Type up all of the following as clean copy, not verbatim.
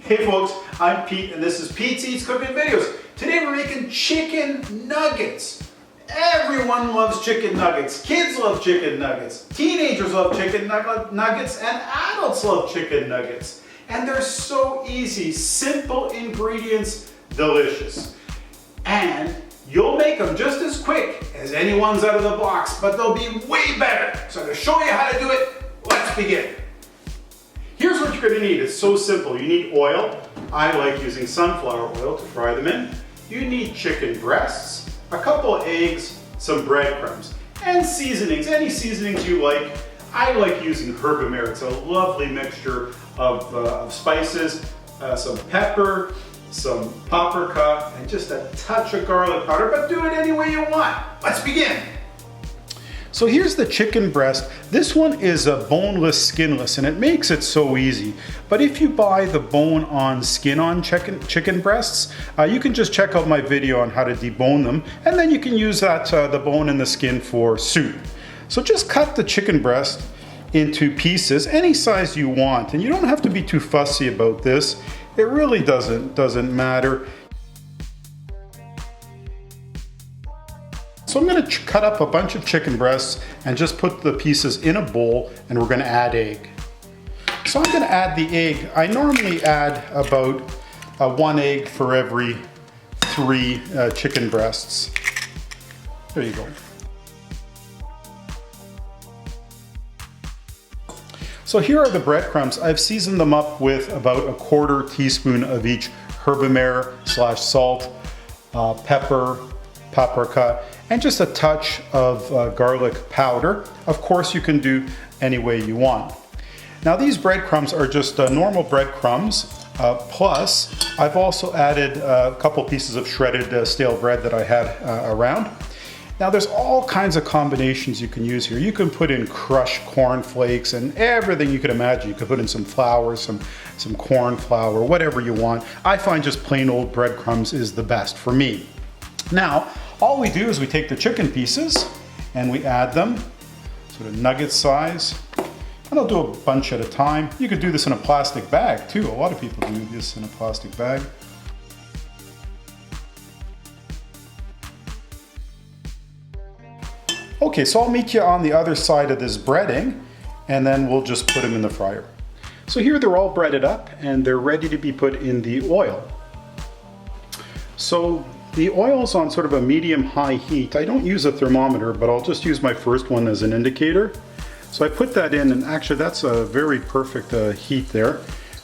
Hey folks, I'm Pete and this is Pete's Eats Cooking Videos. Today we're making chicken nuggets. Everyone loves chicken nuggets. Kids love chicken nuggets. Teenagers love chicken nuggets and adults love chicken nuggets. And they're so easy, simple ingredients, delicious. And you'll make them just as quick as any ones out of the box, but they'll be way better. So to show you how to do it, let's begin. Here's what you're going to need. It's so simple. You need oil. I like using sunflower oil to fry them in. You need chicken breasts, a couple of eggs, some breadcrumbs, and seasonings. Any seasonings you like. I like using Herbamare. It's a lovely mixture of spices, some pepper, some paprika, and just a touch of garlic powder, but do it any way you want. Let's begin. So here's the chicken breast. This one is a boneless, skinless, and it makes it so easy. But if you buy the bone on skin on chicken breasts, you can just check out my video on how to debone them, and then you can use that the bone and the skin for soup. So just cut the chicken breast into pieces, any size you want, and you don't have to be too fussy about this. It really doesn't matter. So I'm going to cut up a bunch of chicken breasts and just put the pieces in a bowl, and we're going to add egg. So I'm going to add the egg. I normally add about 1 egg for every 3 chicken breasts. There you go. So here are the breadcrumbs. I've seasoned them up with about a 1/4 teaspoon of each Herbamare / salt, pepper, paprika, and just a touch of garlic powder. Of course, you can do any way you want. Now these breadcrumbs are just normal breadcrumbs, plus I've also added a couple pieces of shredded stale bread that I had around. Now there's all kinds of combinations you can use here. You can put in crushed corn flakes and everything you can imagine. You can put in some flour, some corn flour, whatever you want. I find just plain old breadcrumbs is the best for me. Now, all we do is we take the chicken pieces and we add them, sort of nugget size. And I'll do a bunch at a time. You could do this in a plastic bag too. A lot of people do this in a plastic bag. Okay, so I'll meet you on the other side of this breading, and then we'll just put them in the fryer. So here they're all breaded up and they're ready to be put in the oil. So the oil's on sort of a medium-high heat. I don't use a thermometer, but I'll just use my first one as an indicator. So I put that in, and actually that's a very perfect heat there.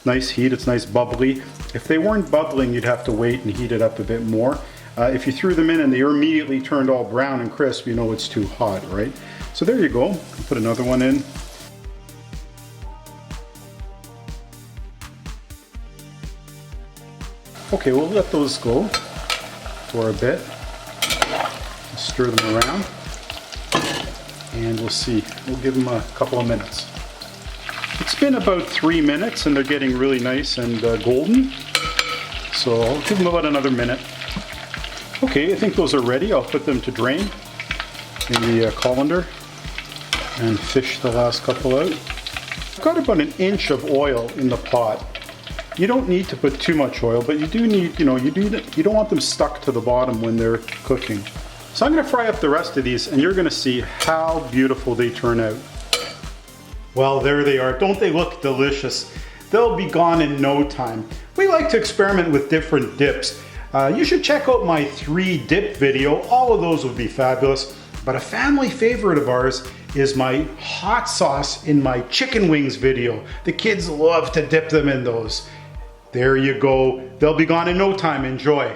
Nice heat, it's nice bubbly. If they weren't bubbling, you'd have to wait and heat it up a bit more. If you threw them in and they immediately turned all brown and crisp, you know it's too hot, right? So there you go. I'll put another one in. Okay, we'll let those go for a bit. Stir them around, and we'll see. We'll give them a couple of minutes. It's been about 3 minutes and they're getting really nice and golden. So I'll give them about another minute. Okay, I think those are ready. I'll put them to drain in the colander and fish the last couple out. I've got about 1 inch of oil in the pot. You don't need to put too much oil, but you do need, you don't want them stuck to the bottom when they're cooking. So I'm going to fry up the rest of these, and you're going to see how beautiful they turn out. Well, there they are. Don't they look delicious? They'll be gone in no time. We like to experiment with different dips. You should check out my 3 dip video. All of those would be fabulous. But a family favorite of ours is my hot sauce in my chicken wings video. The kids love to dip them in those. There you go. They'll be gone in no time. Enjoy.